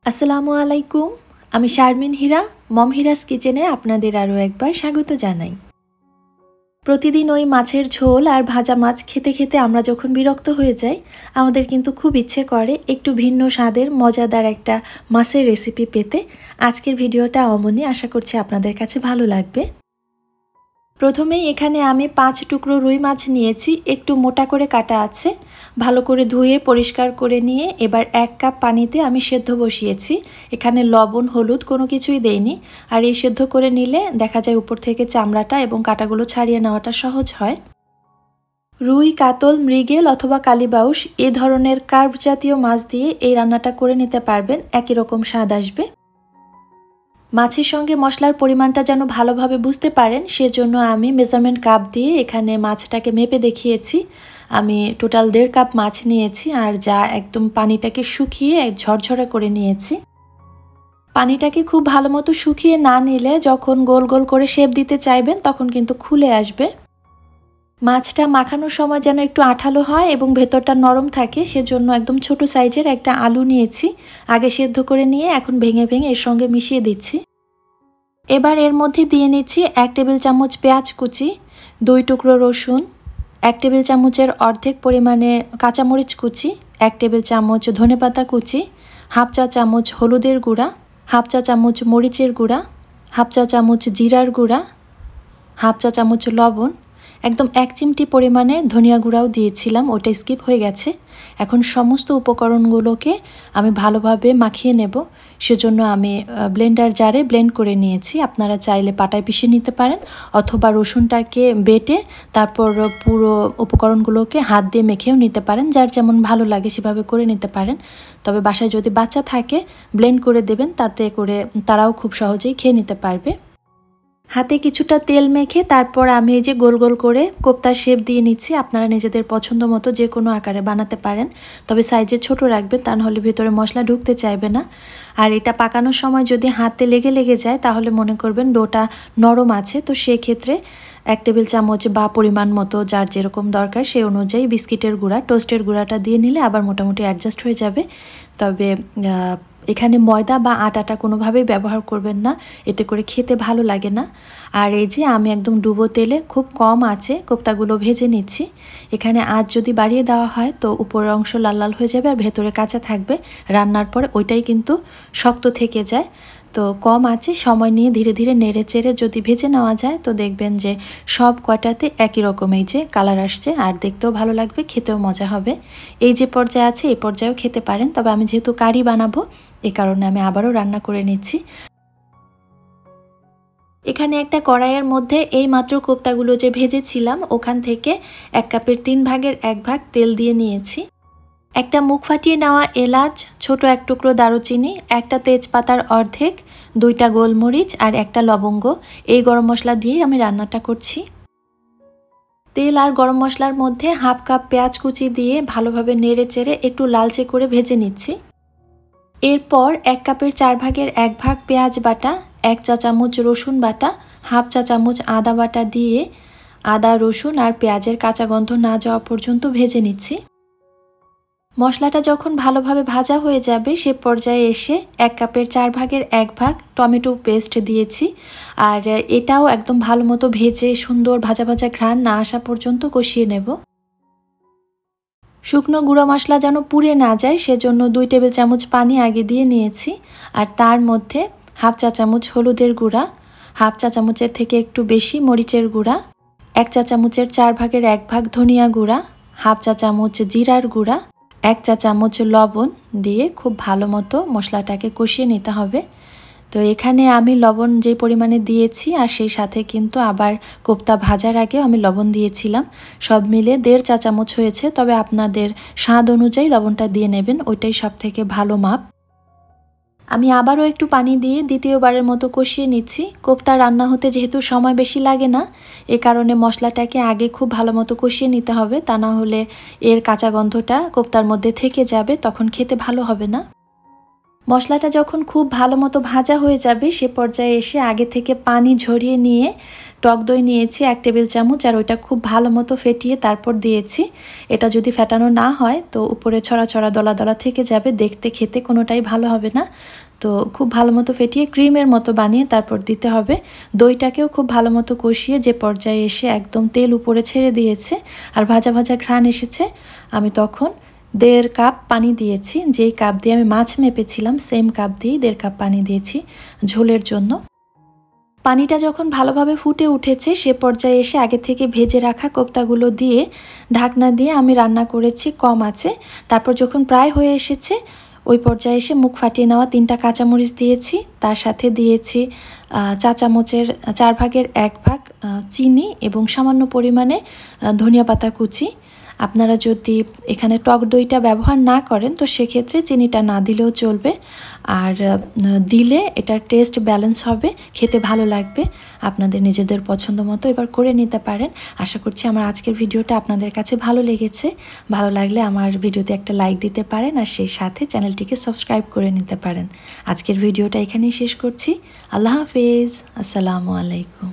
আসসালামু আলাইকুম। আমি শারমিন হীরা, মম হিরাস কিচেনে আপনাদের আরও একবার স্বাগত জানাই। প্রতিদিন ওই মাছের ঝোল আর ভাজা মাছ খেতে খেতে আমরা যখন বিরক্ত হয়ে যাই, আমাদের কিন্তু খুব ইচ্ছে করে একটু ভিন্ন স্বাদের মজাদার একটা মাছের রেসিপি পেতে। আজকের ভিডিওটা অমনি, আশা করছি আপনাদের কাছে ভালো লাগবে। প্রথমেই এখানে আমি 5 টুকরো রুই মাছ নিয়েছি, একটু মোটা করে কাটা আছে। ভালো করে ধুয়ে পরিষ্কার করে নিয়ে এবার 1 কাপ পানিতে আমি সেদ্ধ বসিয়েছি। এখানে লবণ হলুদ কোনো কিছুই দেইনি। আর এই সেদ্ধ করে নিলে দেখা যায় উপর থেকে চামড়াটা এবং কাঁটাগুলো ছাড়িয়ে নেওয়াটা সহজ হয়। রুই, কাতল, মৃগেল অথবা কালীবাউস এ ধরনের কার্ভ জাতীয় মাছ দিয়ে এই রান্নাটা করে নিতে পারবেন, একই রকম স্বাদ আসবে। মাছের সঙ্গে মশলার পরিমাণটা যেন ভালোভাবে বুঝতে পারেন, সেজন্য আমি মেজারমেন্ট কাপ দিয়ে এখানে মাছটাকে মেপে দেখিয়েছি। আমি টোটাল 1.5 কাপ মাছ নিয়েছি, আর যা একদম পানিটাকে শুকিয়ে ঝরঝরে করে নিয়েছি। পানিটাকে খুব ভালো মতো শুকিয়ে না নিলে যখন গোল গোল করে শেপ দিতে চাইবেন তখন কিন্তু খুলে আসবে। মাছটা মাখানোর সময় যেন একটু আঠালো হয় এবং ভেতরটা নরম থাকে, সেজন্য একদম ছোট সাইজের একটা আলু নিয়েছি। আগে সেদ্ধ করে নিয়ে এখন ভেঙে ভেঙে এর সঙ্গে মিশিয়ে দিচ্ছি। এবার এর মধ্যে দিয়ে নিচ্ছি 1 টেবিল চামচ পেঁয়াজ কুচি, 2 টুকরো রসুন, 1 টেবিল চামচের অর্ধেক পরিমাণে কাঁচামরিচ কুচি, 1 টেবিল চামচ ধনেপাতা কুচি, হাফ চা চামচ হলুদের গুঁড়া, হাফ চা চামচ মরিচের গুঁড়া, হাফ চা চামচ জিরার গুঁড়া, হাফ চা চামচ লবণ, একদম 1 চিমটি পরিমাণে ধনিয়া গুঁড়াও দিয়েছিলাম, ওটা স্কিপ হয়ে গেছে। এখন সমস্ত উপকরণগুলোকে আমি ভালোভাবে মাখিয়ে নেব, সেজন্য আমি ব্লেন্ডার জারে ব্লেন্ড করে নিয়েছি। আপনারা চাইলে পাটায় পিষে নিতে পারেন অথবা রসুনটাকে বেটে তারপর পুরো উপকরণগুলোকে হাত দিয়ে মেখেও নিতে পারেন, যার যেমন ভালো লাগে সেভাবে করে নিতে পারেন। তবে বাসায় যদি বাচ্চা থাকে ব্লেন্ড করে দেবেন, তাতে করে তারাও খুব সহজেই খেয়ে নিতে পারবে। হাতে কিছুটা তেল মেখে তারপর আমি এই যে গোল গোল করে কোপ্তার শেপ দিয়ে নিচ্ছি। আপনারা নিজেদের পছন্দ মতো যে কোনো আকারে বানাতে পারেন, তবে সাইজে ছোট রাখবেন, তা নাহলে ভেতরে মশলা ঢুকতে চাইবে না। আর এটা পাকানোর সময় যদি হাতে লেগে লেগে যায় তাহলে মনে করবেন ডোটা নরম আছে, তো সেক্ষেত্রে 1 টেবিল চামচ বা পরিমাণ মতো যার যেরকম দরকার সেই অনুযায়ী বিস্কিটের গুঁড়া, টোস্টের গুঁড়াটা দিয়ে নিলে আবার মোটামুটি অ্যাডজাস্ট হয়ে যাবে। তবে এখানে ময়দা বা আটাটা কোনোভাবেই ব্যবহার করবেন না, এতে করে খেতে ভালো লাগে না। আর এই যে আমি একদম ডুবো তেলে খুব কম আঁচে কোপ্তাগুলো ভেজে নিচ্ছি। এখানে আঁচ যদি বাড়িয়ে দেওয়া হয় তো উপরের অংশ লাল লাল হয়ে যাবে আর ভেতরে কাঁচা থাকবে। রান্নার পরে ওইটাই কিন্তু শক্ত থেকে যায়। তো কম আঁচে সময় নিয়ে ধীরে ধীরে নেড়ে চেড়ে যদি ভেজে নেওয়া যায় তো দেখবেন যে সব কয়টাতে একই রকম এই যে কালার আসছে, আর দেখতেও ভালো লাগবে, খেতেও মজা হবে। এই যে পর্যায়ে আছে এই পর্যায়েও খেতে পারেন, তবে আমি যেহেতু কারি বানাবো এই কারণে আমি আবারও রান্না করে নিচ্ছি। এখানে একটা কড়াইয়ের মধ্যে এই মাত্র কোপ্তাগুলো যে ভেজেছিলাম ওখান থেকে 1 কাপের 3 ভাগের 1 ভাগ তেল দিয়ে নিয়েছি। একটা মুখ ফাটিয়ে নেওয়া এলাচ, ছোট 1 টুকরো দারুচিনি, একটা তেজপাতার অর্ধেক, 2টা গোলমরিচ আর একটা লবঙ্গ, এই গরম মশলা দিয়ে আমি রান্নাটা করছি। তেল আর গরম মশলার মধ্যে হাফ কাপ পেঁয়াজ কুচি দিয়ে ভালোভাবে নেড়ে চেড়ে একটু লালচে করে ভেজে নিচ্ছি। এরপর 1 কাপের 4 ভাগের 1 ভাগ পেঁয়াজ বাটা, 1 চা চামচ রসুন বাটা, হাফ চা চামচ আদা বাটা দিয়ে আদা, রসুন আর পেঁয়াজের কাঁচা গন্ধ না যাওয়া পর্যন্ত ভেজে নিচ্ছি। মশলাটা যখন ভালোভাবে ভাজা হয়ে যাবে সে পর্যায়ে এসে 1 কাপের 4 ভাগের 1 ভাগ টমেটো পেস্ট দিয়েছি, আর এটাও একদম ভালো মতো ভেজে সুন্দর ভাজা ভাজা ঘ্রাণ না আসা পর্যন্ত কষিয়ে নেব। শুকনো গুঁড়ো মশলা যেন পুড়ে না যায় সেজন্য 2 টেবিল চামচ পানি আগে দিয়ে নিয়েছি, আর তার মধ্যে হাফ চা চামচ হলুদের গুঁড়া, হাফ চা চামচের থেকে একটু বেশি মরিচের গুঁড়া, 1 চা চামচের 4 ভাগের 1 ভাগ ধনিয়া গুঁড়া, হাফ চা চামচ জিরার গুঁড়া, 1 চা চামচ লবণ দিয়ে খুব ভালো মতো মশলাটাকে কষিয়ে নিতে হবে। তো এখানে আমি লবণ যে পরিমাণে দিয়েছি আর সেই সাথে কিন্তু আবার কোপ্তা ভাজার আগে আমি লবণ দিয়েছিলাম, সব মিলে 1.5 চা চামচ হয়েছে, তবে আপনাদের স্বাদ অনুযায়ী লবণটা দিয়ে নেবেন, ওইটাই সব থেকে ভালো মাপ। আমি আবারও একটু পানি দিয়ে দ্বিতীয়বারের মতো কষিয়ে নিচ্ছি। কোপ্তা রান্না হতে যেহেতু সময় বেশি লাগে না, এ কারণে মশলাটাকে আগে খুব ভালো মতো কষিয়ে নিতে হবে, তা না হলে এর কাঁচা গন্ধটা কোপ্তার মধ্যে থেকে যাবে, তখন খেতে ভালো হবে না। মশলাটা যখন খুব ভালো মতো ভাজা হয়ে যাবে সে পর্যায়ে এসে আগে থেকে পানি ঝরিয়ে নিয়ে টক দই নিয়েছি 1 টেবিল চামচ, আর ওইটা খুব ভালো মতো ফেটিয়ে তারপর দিয়েছি। এটা যদি ফেটানো না হয় তো উপরে ছড়া ছড়া দলা দলা থেকে যাবে, দেখতে খেতে কোনোটাই ভালো হবে না। তো খুব ভালো মতো ফেটিয়ে ক্রিমের মতো বানিয়ে তারপর দিতে হবে। দইটাকেও খুব ভালো মতো কষিয়ে যে পর্যায়ে এসে একদম তেল উপরে ছেড়ে দিয়েছে আর ভাজা ভাজা ঘ্রাণ এসেছে, আমি তখন 1.5 কাপ পানি দিয়েছি। যেই কাপ দিয়ে আমি মাছ মেপেছিলাম সেম কাপ দিয়েই 1.5 কাপ পানি দিয়েছি ঝোলের জন্য। পানিটা যখন ভালোভাবে ফুটে উঠেছে সে পর্যায়ে এসে আগে থেকে ভেজে রাখা কোপ্তাগুলো দিয়ে ঢাকনা দিয়ে আমি রান্না করেছি কম আঁচে। তারপর যখন প্রায় হয়ে এসেছে ওই পর্যায়ে এসে মুখ ফাটিয়ে নেওয়া 3টা কাঁচামরিচ দিয়েছি, তার সাথে দিয়েছি চা চামচের 4 ভাগের 1 ভাগ চিনি এবং সামান্য পরিমাণে ধনিয়া পাতা কুচি। আপনারা যদি এখানে টক দইটা ব্যবহার না করেন তো সেক্ষেত্রে চিনিটা না দিলেও চলবে, আর দিলে এটার টেস্ট ব্যালেন্স হবে, খেতে ভালো লাগবে। আপনাদের নিজেদের পছন্দ মতো এবার করে নিতে পারেন। আশা করছি আমার আজকের ভিডিওটা আপনাদের কাছে ভালো লেগেছে। ভালো লাগলে আমার ভিডিওতে একটা লাইক দিতে পারেন আর সেই সাথে চ্যানেলটিকে সাবস্ক্রাইব করে নিতে পারেন। আজকের ভিডিওটা এখানেই শেষ করছি। আল্লাহ হাফেজ, আসসালামু আলাইকুম।